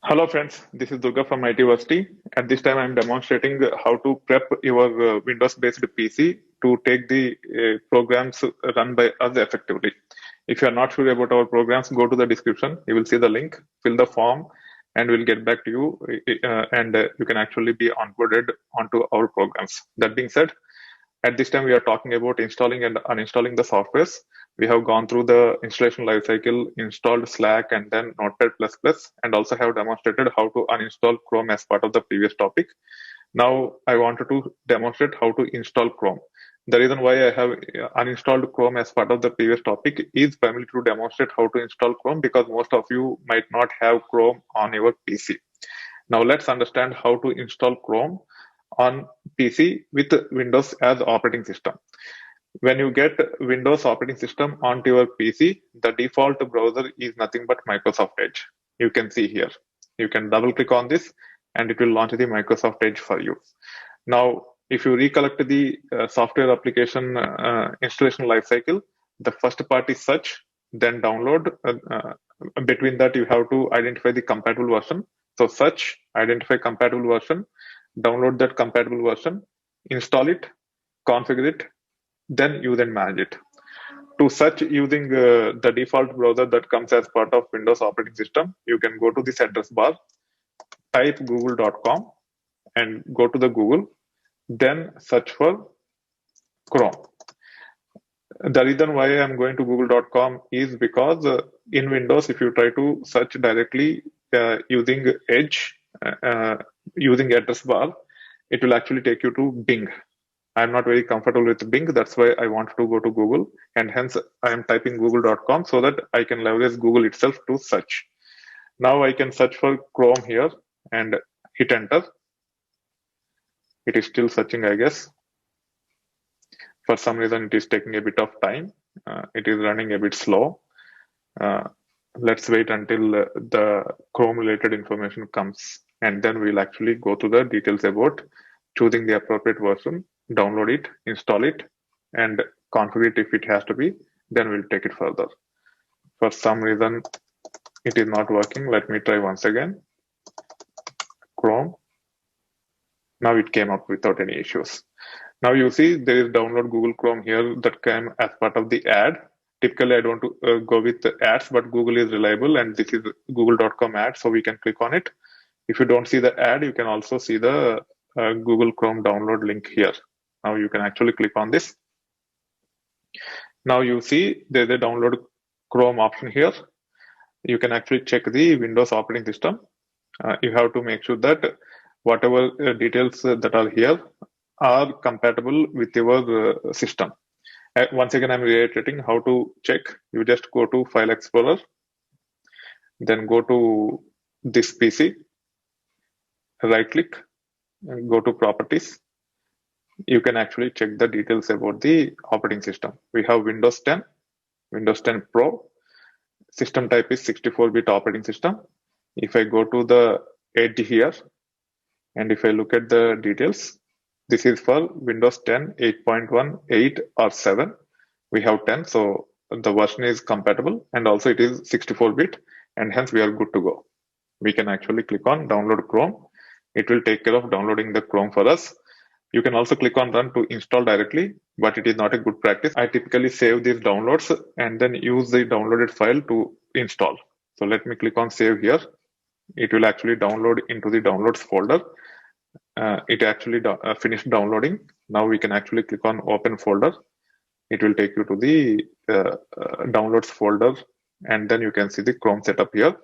Hello friends, this is Durga from IT University. At this time, I am demonstrating how to prep your Windows-based PC to take the programs run by us effectively. If you are not sure about our programs, go to the description. You will see the link, fill the form, and we'll get back to you. And you can actually be onboarded onto our programs. That being said, at this time, we are talking about installing and uninstalling the softwares. We have gone through the installation lifecycle, installed Slack and then Notepad++, and also have demonstrated how to uninstall Chrome as part of the previous topic. Now, I wanted to demonstrate how to install Chrome. The reason why I have uninstalled Chrome as part of the previous topic is primarily to demonstrate how to install Chrome because most of you might not have Chrome on your PC. Now, let's understand how to install Chrome on PC with Windows as operating system. When you get Windows operating system onto your PC, the default browser is nothing but Microsoft Edge. You can see here. You can double click on this and it will launch the Microsoft Edge for you. Now, if you recollect the software application installation lifecycle, the first part is search, then download. Between that, you have to identify the compatible version. So search, identify compatible version, download that compatible version, install it, configure it, then use and manage it. To search using the default browser that comes as part of Windows operating system, you can go to this address bar, type google.com and go to the Google, then search for Chrome. The reason why I'm going to google.com is because in Windows, if you try to search directly using Edge, using address bar, it will actually take you to Bing. I'm not very comfortable with Bing. That's why I want to go to Google, and hence I am typing google.com so that I can leverage Google itself to search. Now I can search for Chrome here and hit enter. It is still searching, I guess. For some reason, it is taking a bit of time. It is running a bit slow. Let's wait until the Chrome related information comes, and then we'll actually go to the details about choosing the appropriate version, download it, install it, and configure it if it has to be. Then we'll take it further. For some reason, it is not working. Let me try once again. Chrome. Now it came up without any issues. Now you see there is download Google Chrome here that came as part of the ad. Typically, I don't go with the ads, but Google is reliable and this is google.com ad, so we can click on it. If you don't see the ad, you can also see the Google Chrome download link here. Now you can actually click on this. Now you see there's a download Chrome option here. You can actually check the Windows operating system. You have to make sure that whatever details that are here are compatible with your system. Once again, I'm reiterating how to check. You just go to File Explorer, then go to this PC, right click, and go to Properties. You can actually check the details about the operating system. We have Windows 10, Windows 10 Pro. System type is 64-bit operating system. If I go to the Edge here, and if I look at the details, this is for Windows 10, 8.1, 8 or 7. We have 10, so the version is compatible and also it is 64-bit and hence we are good to go. We can actually click on download Chrome. It will take care of downloading the Chrome for us. You can also click on run to install directly, but it is not a good practice. I typically save these downloads and then use the downloaded file to install. So let me click on save here. It will actually download into the downloads folder. It actually finished downloading. Now we can actually click on open folder. It will take you to the downloads folder and then you can see the Chrome setup here.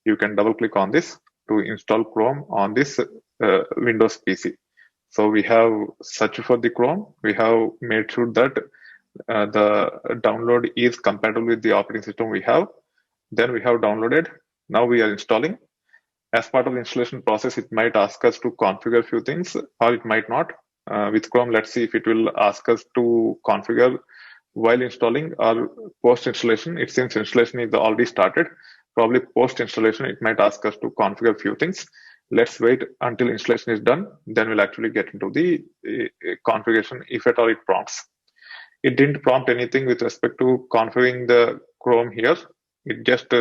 You can double click on this to install Chrome on this Windows PC. So we have searched for the Chrome. We have made sure that the download is compatible with the operating system we have. Then we have downloaded. Now we are installing. As part of the installation process, it might ask us to configure a few things or it might not. With Chrome, let's see if it will ask us to configure while installing or post-installation. It seems installation is already started. Probably post-installation, it might ask us to configure a few things. Let's wait until installation is done. Then we'll actually get into the configuration if at all it prompts. It didn't prompt anything with respect to configuring the Chrome here. It just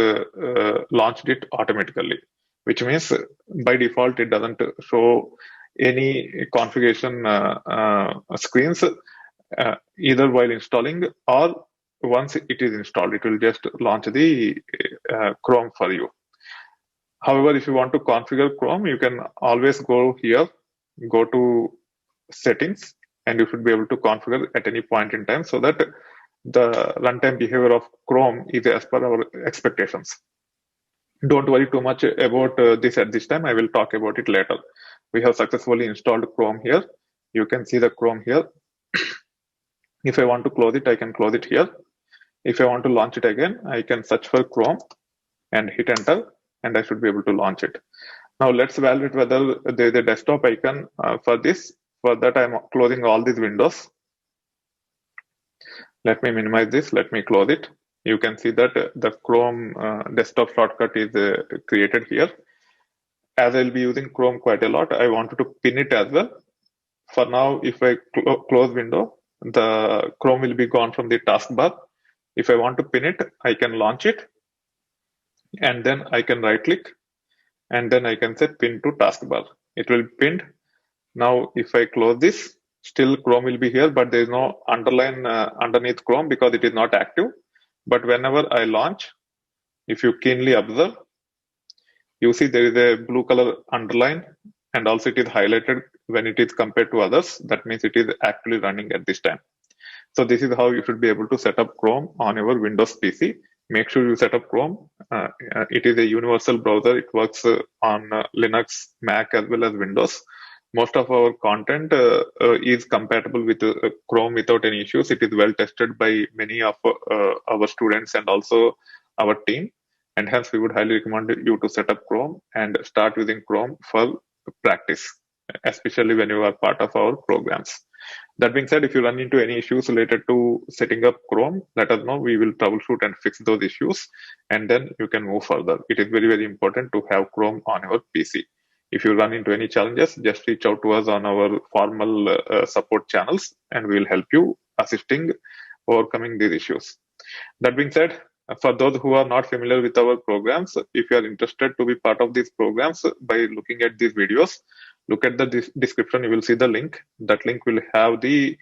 launched it automatically. which means by default it doesn't show any configuration screens either while installing or once it is installed. It will just launch the Chrome for you. However, if you want to configure Chrome, you can always go here, go to settings, and you should be able to configure at any point in time so that the runtime behavior of Chrome is as per our expectations. Don't worry too much about this at this time. I will talk about it later. We have successfully installed Chrome here. You can see the Chrome here. If I want to close it, I can close it here. If I want to launch it again, I can search for Chrome and hit enter, and I should be able to launch it. Now let's evaluate whether there is a desktop icon for this. For that, I'm closing all these windows. Let me minimize this. Let me close it. You can see that the Chrome desktop shortcut is created here. As I'll be using Chrome quite a lot, I wanted to pin it as well. For now, if I close window, the Chrome will be gone from the taskbar. If I want to pin it, I can launch it, and then I can right click, and then I can say pin to taskbar. It will be pinned. Now, if I close this, still Chrome will be here, but there is no underline underneath Chrome because it is not active. But whenever I launch, if you keenly observe, you see there is a blue color underline, and also it is highlighted when it is compared to others. That means it is actually running at this time. So this is how you should be able to set up Chrome on your Windows PC. Make sure you set up Chrome. It is a universal browser. It works on Linux, Mac, as well as Windows. Most of our content is compatible with Chrome without any issues. It is well tested by many of our students and also our team. And hence, we would highly recommend you to set up Chrome and start using Chrome for practice, especially when you are part of our programs. That being said, if you run into any issues related to setting up Chrome, let us know. We will troubleshoot and fix those issues, and then you can move further. It is very, very important to have Chrome on your PC. If you run into any challenges, just reach out to us on our formal support channels, and we will help you assisting overcoming these issues. That being said, for those who are not familiar with our programs, if you are interested to be part of these programs by looking at these videos, look at the description. You will see the link. That link will have the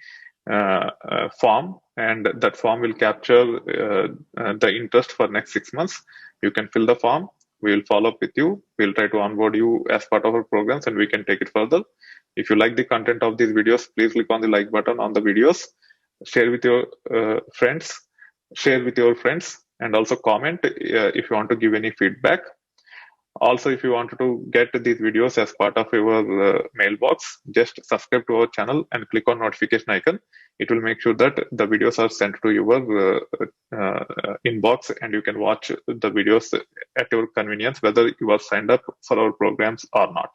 form, and that form will capture the interest for next 6 months. You can fill the form. We will follow up with you. We'll try to onboard you as part of our programs, and we can take it further. If you like the content of these videos, please click on the like button on the videos. Share with your friends. And also comment if you want to give any feedback. Also, if you wanted to get these videos as part of your mailbox, just subscribe to our channel and click on notification icon. It will make sure that the videos are sent to your inbox, and you can watch the videos at your convenience, whether you are signed up for our programs or not.